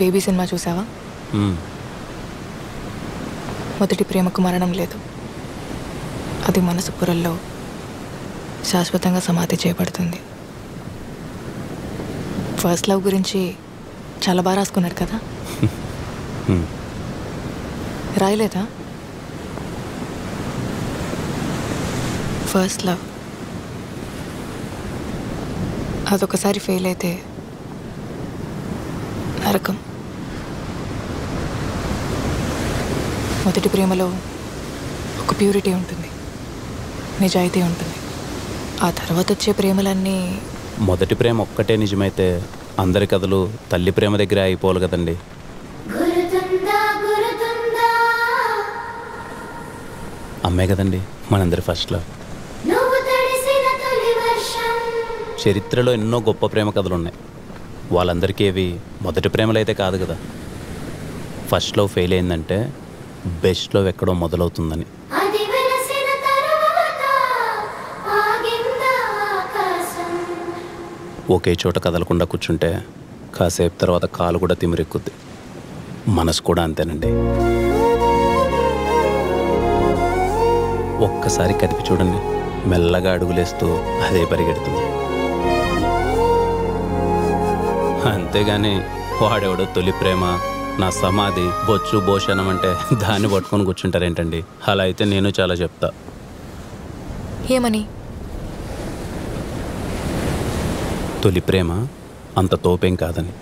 Baby cinema చూసావా? మొదటి ప్రేమకు మరణం లేదు, అది మనసు పొరల్లో శాశ్వతంగా సమాధి చేయబడుతుంది. ఫస్ట్ లవ్ గురించి చాలా బాగా రాసుకున్నాడు కదా. రాయలేదా? ఫస్ట్ లవ్ అదొకసారి ఫెయిల్ అయితే నరకం. మొదటి ప్రేమలో ఒక ప్యూరిటీ ఉంటుంది, నిజాయితీ ఉంటుంది. ఆ తర్వాత వచ్చే ప్రేమలన్నీ మొదటి ప్రేమ ఒక్కటే నిజమైతే అందరి కథలు తల్లి ప్రేమ దగ్గర అయిపోవాలి కదండి. అమ్మే కదండి మనందరి ఫస్ట్ లవ్. చరిత్రలో ఎన్నో గొప్ప ప్రేమ కథలు ఉన్నాయి, వాళ్ళందరికీ అవి మొదటి ప్రేమలు అయితే కాదు కదా. ఫస్ట్ లవ్ ఫెయిల్ అయిందంటే బెస్ట్ లవ్ ఎక్కడో మొదలవుతుందని. ఒకే చోట కదలకుండా కూర్చుంటే కాసేపు తర్వాత కాలు కూడా తిమిరెక్కుద్ది, మనసు కూడా అంతేనండి. ఒక్కసారి కదిపి చూడండి, మెల్లగా అడుగులేస్తూ అదే పరిగెడుతుంది. అంతేగాని వాడెవడో తొలి ప్రేమ, నా సమాధి, బొచ్చు భోషణం అంటే దాన్ని పట్టుకొని కూర్చుంటారేంటండి? అలా అయితే నేను చాలా చెప్తా. ఏమని? తొలి ప్రేమ అంత తోపేం కాదని.